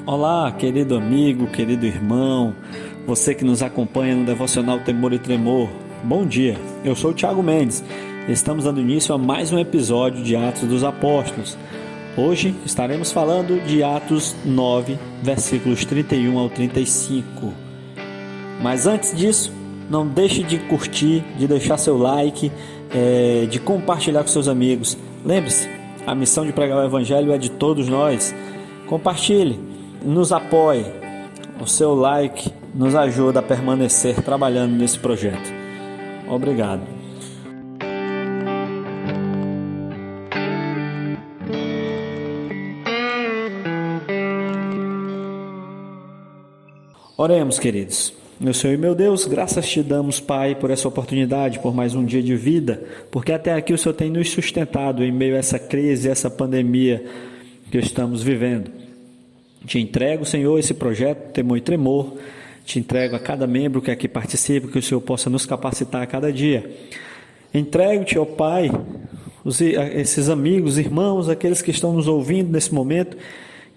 Olá, querido amigo, querido irmão, você que nos acompanha no Devocional Temor e Tremor. Bom dia, eu sou o Thiago Mendes e estamos dando início a mais um episódio de Atos dos Apóstolos. Hoje estaremos falando de Atos 9, versículos 31 ao 35. Mas antes disso, não deixe de curtir, de deixar seu like, de compartilhar com seus amigos. Lembre-se, a missão de pregar o Evangelho é de todos nós. Compartilhe, nos apoie. O seu like nos ajuda a permanecer trabalhando nesse projeto. Obrigado. Oremos, queridos. Meu Senhor e meu Deus, graças te damos, Pai, por essa oportunidade, por mais um dia de vida, porque até aqui o Senhor tem nos sustentado em meio a essa crise, essa pandemia que estamos vivendo. Te entrego, Senhor, esse projeto Temor e Tremor, te entrego a cada membro que aqui participa, que o Senhor possa nos capacitar a cada dia. Entrego-te, ó Pai, esses amigos, irmãos, aqueles que estão nos ouvindo nesse momento,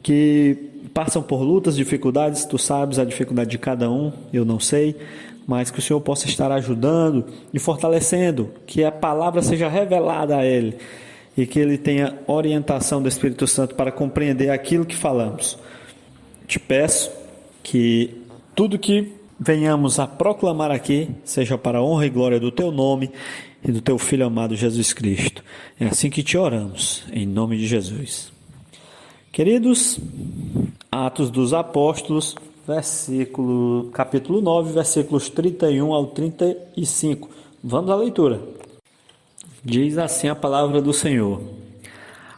que passam por lutas, dificuldades, tu sabes a dificuldade de cada um, eu não sei, mas que o Senhor possa estar ajudando e fortalecendo, que a palavra seja revelada a ele e que ele tenha orientação do Espírito Santo para compreender aquilo que falamos. Te peço que tudo que venhamos a proclamar aqui seja para a honra e glória do teu nome e do teu Filho amado Jesus Cristo. É assim que te oramos, em nome de Jesus. Queridos, Atos dos Apóstolos, capítulo 9, versículos 31 ao 35. Vamos à leitura. Diz assim a palavra do Senhor.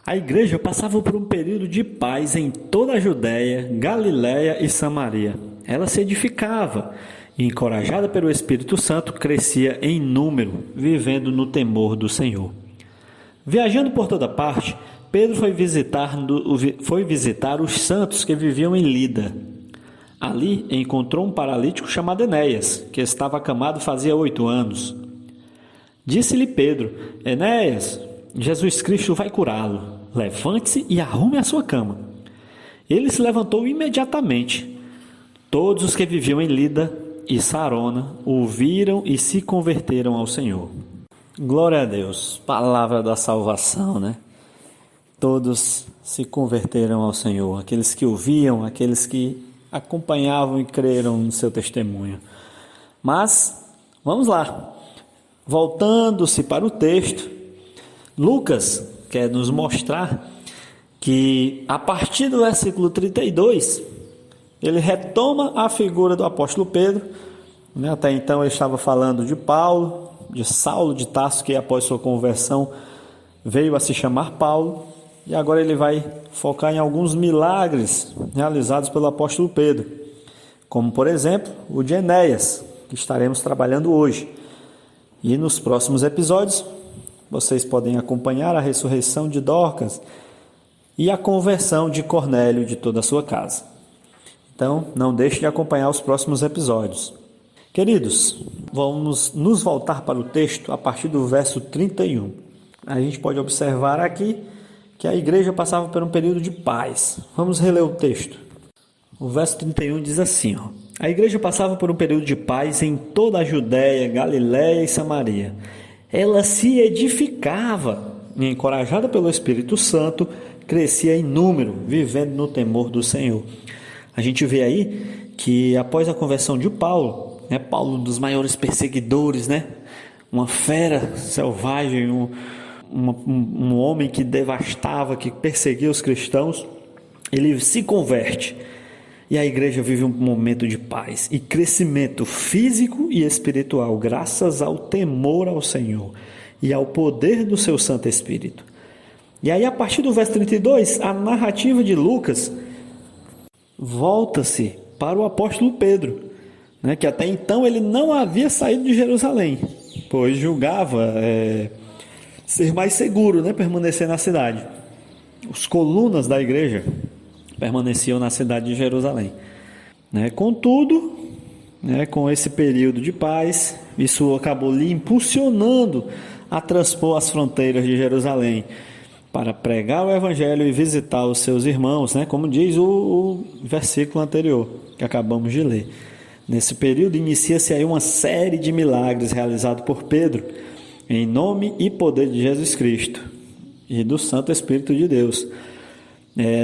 A igreja passava por um período de paz em toda a Judéia, Galiléia e Samaria. Ela se edificava e, encorajada pelo Espírito Santo, crescia em número, vivendo no temor do Senhor. Viajando por toda parte, Pedro foi visitar os santos que viviam em Lida. Ali encontrou um paralítico chamado Enéas, que estava acamado fazia 8 anos. Disse-lhe Pedro: Enéas, Jesus Cristo vai curá-lo. Levante-se e arrume a sua cama. Ele se levantou imediatamente. Todos os que viviam em Lida e Sarona ouviram e se converteram ao Senhor. Glória a Deus, palavra da salvação, né? Todos se converteram ao Senhor, aqueles que ouviam, aqueles que acompanhavam e creram no seu testemunho. Mas, vamos lá, voltando-se para o texto, Lucas quer nos mostrar que a partir do versículo 32, ele retoma a figura do apóstolo Pedro, né? Até então ele estava falando de Paulo, de Saulo de Tarso, que após sua conversão veio a se chamar Paulo. E agora ele vai focar em alguns milagres realizados pelo apóstolo Pedro, como por exemplo o de Enéas, que estaremos trabalhando hoje. E nos próximos episódios vocês podem acompanhar a ressurreição de Dorcas e a conversão de Cornélio e de toda a sua casa. Então não deixe de acompanhar os próximos episódios. Queridos, vamos nos voltar para o texto a partir do verso 31. A gente pode observar aqui que a igreja passava por um período de paz. Vamos reler o texto. O verso 31 diz assim, ó: A igreja passava por um período de paz em toda a Judéia, Galiléia e Samaria. Ela se edificava e, encorajada pelo Espírito Santo, crescia em número, vivendo no temor do Senhor. A gente vê aí que após a conversão de Paulo, Paulo, um dos maiores perseguidores, uma fera selvagem, um homem que devastava, que perseguia os cristãos, ele se converte e a igreja vive um momento de paz e crescimento físico e espiritual, graças ao temor ao Senhor e ao poder do seu Santo Espírito. E aí, a partir do verso 32, a narrativa de Lucas volta-se para o apóstolo Pedro, que até então ele não havia saído de Jerusalém, pois julgava ser mais seguro, permanecer na cidade. Os colunas da igreja permaneciam na cidade de Jerusalém. Contudo, com esse período de paz, isso acabou lhe impulsionando a transpor as fronteiras de Jerusalém. para pregar o evangelho e visitar os seus irmãos, né? Como diz o versículo anterior que acabamos de ler. Nesse período inicia-se aí uma série de milagres realizados por Pedro, em nome e poder de Jesus Cristo e do Santo Espírito de Deus.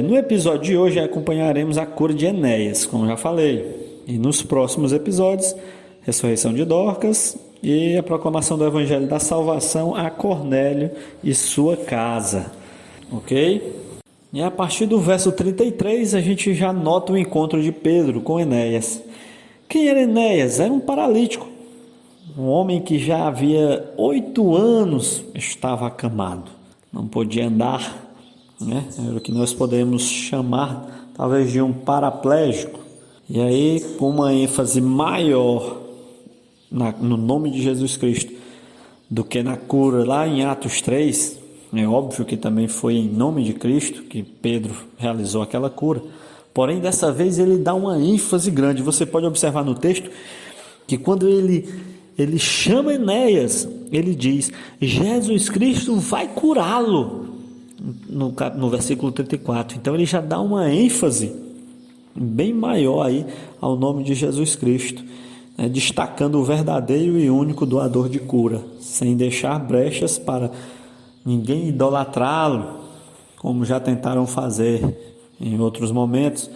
No episódio de hoje acompanharemos a cura de Enéas, como já falei, e nos próximos episódios, ressurreição de Dorcas e a proclamação do Evangelho da Salvação a Cornélio e sua casa, ok? E a partir do verso 33 a gente já nota o encontro de Pedro com Enéas. Quem era Enéas? Era um paralítico, um homem que já havia 8 anos estava acamado, não podia andar, né? Era o que nós podemos chamar talvez de um paraplégico. E aí, com uma ênfase maior no nome de Jesus Cristo do que na cura lá em Atos 3, é óbvio que também foi em nome de Cristo que Pedro realizou aquela cura, porém dessa vez ele dá uma ênfase grande. Você pode observar no texto que quando ele chama Enéas, ele diz: Jesus Cristo vai curá-lo, no versículo 34. Então ele já dá uma ênfase bem maior aí ao nome de Jesus Cristo, né, destacando o verdadeiro e único doador de cura, sem deixar brechas para ninguém idolatrá-lo, como já tentaram fazer em outros momentos,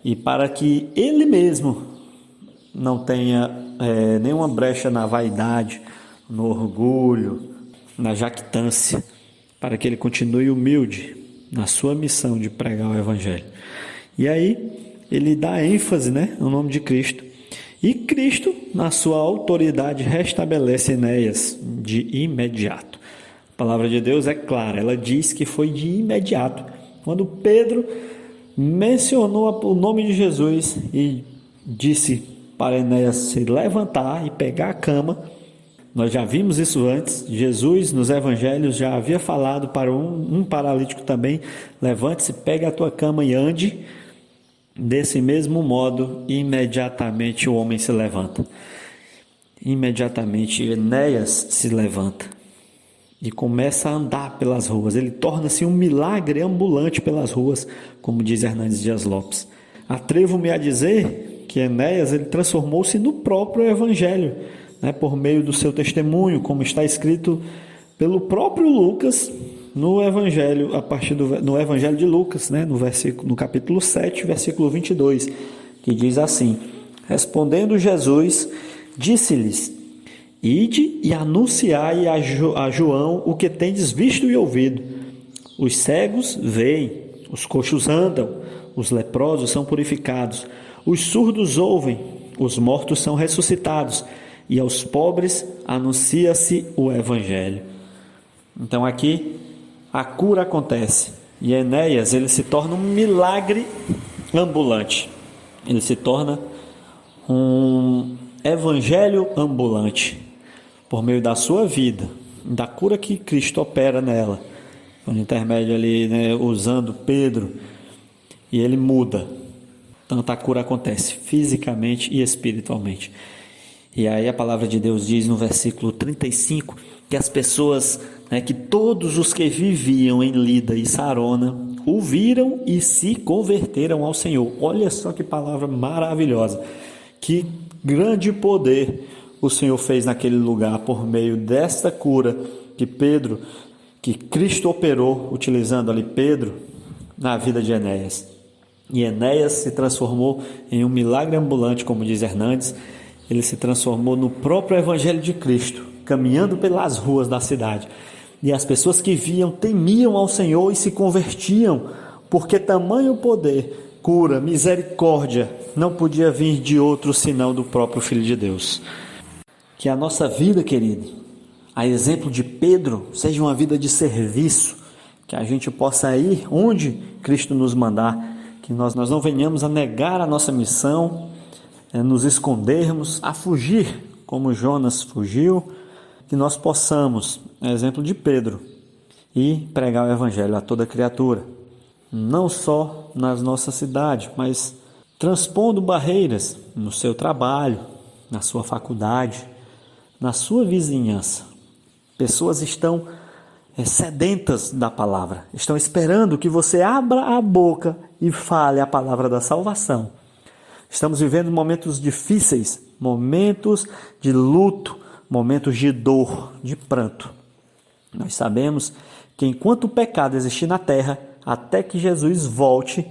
e para que ele mesmo não tenha nenhuma brecha na vaidade, no orgulho, na jactância, para que ele continue humilde na sua missão de pregar o Evangelho. E aí ele dá ênfase, né, no nome de Cristo. E Cristo, na sua autoridade, restabelece Enéas de imediato. A palavra de Deus é clara, ela diz que foi de imediato. Quando Pedro mencionou o nome de Jesus e disse para Enéas se levantar e pegar a cama, nós já vimos isso antes. Jesus, nos evangelhos, já havia falado para um paralítico também: levante-se, pegue a tua cama e ande. Desse mesmo modo, imediatamente o homem se levanta. Imediatamente Enéas se levanta e começa a andar pelas ruas. Ele torna-se um milagre ambulante pelas ruas, como diz Hernandes Dias Lopes. Atrevo-me a dizer que Enéas ele transformou-se no próprio Evangelho, né, por meio do seu testemunho, como está escrito pelo próprio Lucas no Evangelho, no Evangelho de Lucas, né, no capítulo 7, versículo 22, que diz assim: respondendo Jesus, disse-lhes: ide e anunciai a João o que tendes visto e ouvido. Os cegos veem, os coxos andam, os leprosos são purificados, os surdos ouvem, os mortos são ressuscitados, e aos pobres anuncia-se o Evangelho. Então aqui a cura acontece e Enéas ele se torna um milagre ambulante. Ele se torna um evangelho ambulante por meio da sua vida, da cura que Cristo opera nela, por intermédio ali, né, usando Pedro, e ele muda. Tanto a cura acontece fisicamente e espiritualmente. E aí a palavra de Deus diz no versículo 35 que as pessoas, né, que todos os que viviam em Lida e Sarona o viram e se converteram ao Senhor. Olha só que palavra maravilhosa, que grande poder o Senhor fez naquele lugar por meio desta cura que Cristo operou, utilizando ali Pedro na vida de Enéas. E Enéas se transformou em um milagre ambulante, como diz Hernandes. Ele se transformou no próprio Evangelho de Cristo, caminhando pelas ruas da cidade. E as pessoas que viam temiam ao Senhor e se convertiam, porque tamanho poder, cura, misericórdia não podia vir de outro senão do próprio Filho de Deus. Que a nossa vida, querido, a exemplo de Pedro, seja uma vida de serviço, que a gente possa ir onde Cristo nos mandar, que nós não venhamos a negar a nossa missão, nos escondermos, a fugir como Jonas fugiu, que nós possamos, exemplo de Pedro, e pregar o Evangelho a toda criatura, não só na nossa cidade, mas transpondo barreiras no seu trabalho, na sua faculdade, na sua vizinhança. Pessoas estão sedentas da palavra, estão esperando que você abra a boca e fale a palavra da salvação. Estamos vivendo momentos difíceis, momentos de luto, momentos de dor, de pranto. Nós sabemos que enquanto o pecado existir na terra, até que Jesus volte,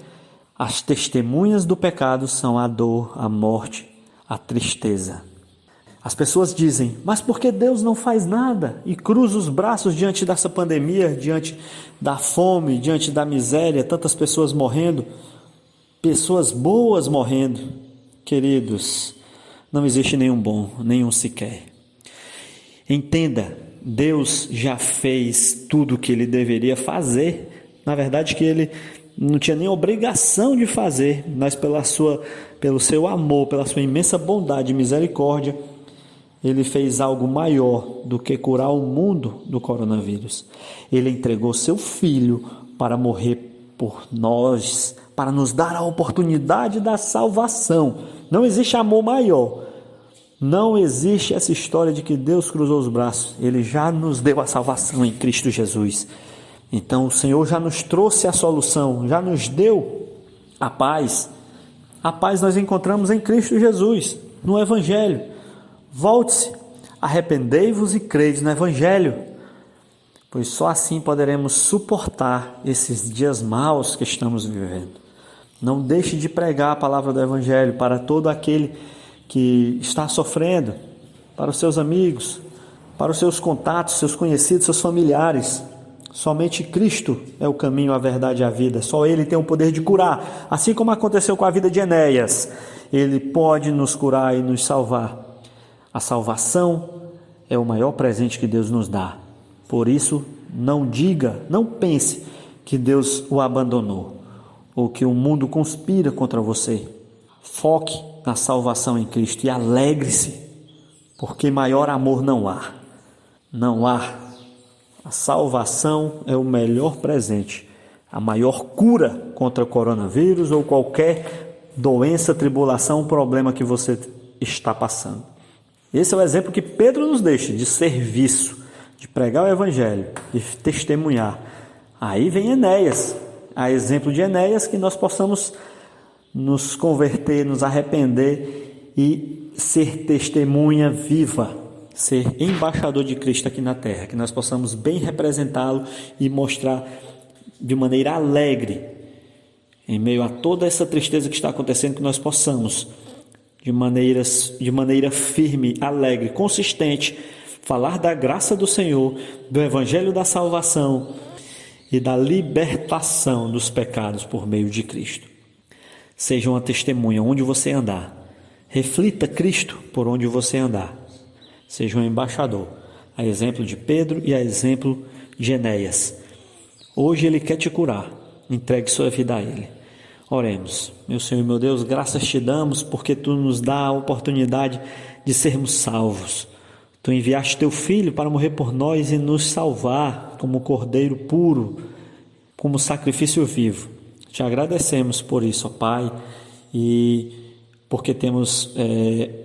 as testemunhas do pecado são a dor, a morte, a tristeza. As pessoas dizem, mas por que Deus não faz nada? E cruza os braços diante dessa pandemia, diante da fome, diante da miséria, tantas pessoas morrendo, pessoas boas morrendo. Queridos, não existe nenhum bom, nenhum sequer. Entenda, Deus já fez tudo o que Ele deveria fazer. Na verdade, que Ele não tinha nem obrigação de fazer, mas pelo seu amor, pela sua imensa bondade e misericórdia, Ele fez algo maior do que curar o mundo do coronavírus. Ele entregou seu Filho para morrer por nós, para nos dar a oportunidade da salvação. Não existe amor maior. Não existe essa história de que Deus cruzou os braços. Ele já nos deu a salvação em Cristo Jesus. Então o Senhor já nos trouxe a solução, já nos deu a paz. A paz nós encontramos em Cristo Jesus, no Evangelho. Volte-se, arrependei-vos e crede no Evangelho, pois só assim poderemos suportar esses dias maus que estamos vivendo. Não deixe de pregar a palavra do Evangelho para todo aquele que está sofrendo, para os seus amigos, para os seus contatos, seus conhecidos, seus familiares. Somente Cristo é o caminho, a verdade e a vida. Só Ele tem o poder de curar, assim como aconteceu com a vida de Enéas. Ele pode nos curar e nos salvar. A salvação é o maior presente que Deus nos dá. Por isso, não diga, não pense que Deus o abandonou ou que o mundo conspira contra você. Foque na salvação em Cristo e alegre-se, porque maior amor não há. Não há. A salvação é o melhor presente, a maior cura contra o coronavírus ou qualquer doença, tribulação, problema que você está passando. Esse é o exemplo que Pedro nos deixa de serviço, de pregar o Evangelho, de testemunhar. Aí vem Enéas, a exemplo de Enéas, que nós possamos nos converter, nos arrepender e ser testemunha viva, ser embaixador de Cristo aqui na terra, que nós possamos bem representá-lo e mostrar de maneira alegre, em meio a toda essa tristeza que está acontecendo, que nós possamos de maneira firme, alegre, consistente, falar da graça do Senhor, do Evangelho da salvação e da libertação dos pecados por meio de Cristo. Seja uma testemunha onde você andar. Reflita Cristo por onde você andar. Seja um embaixador, a exemplo de Pedro e a exemplo de Enéas. Hoje Ele quer te curar. Entregue sua vida a Ele. Oremos. Meu Senhor e meu Deus, graças te damos porque Tu nos dá a oportunidade de sermos salvos. Tu enviaste Teu Filho para morrer por nós e nos salvar como cordeiro puro, como sacrifício vivo. Te agradecemos por isso, ó Pai, e porque temos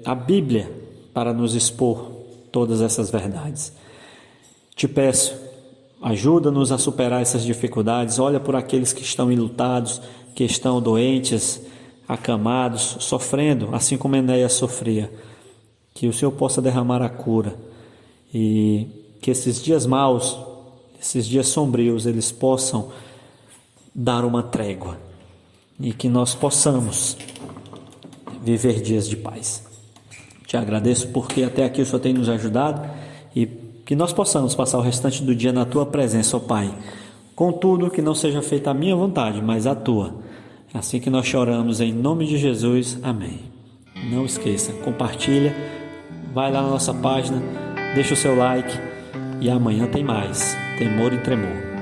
a Bíblia para nos expor todas essas verdades. Te peço, ajuda-nos a superar essas dificuldades. Olha por aqueles que estão enlutados, que estão doentes, acamados, sofrendo, assim como Enéas sofria. Que o Senhor possa derramar a cura e que esses dias maus, esses dias sombrios, eles possam dar uma trégua e que nós possamos viver dias de paz. Te agradeço porque até aqui o Senhor tem nos ajudado e que nós possamos passar o restante do dia na Tua presença, ó Pai. Contudo, que não seja feita a minha vontade, mas a Tua. É assim que nós choramos em nome de Jesus. Amém. Não esqueça, compartilha, vai lá na nossa página, deixa o seu like e amanhã tem mais Temor e Tremor.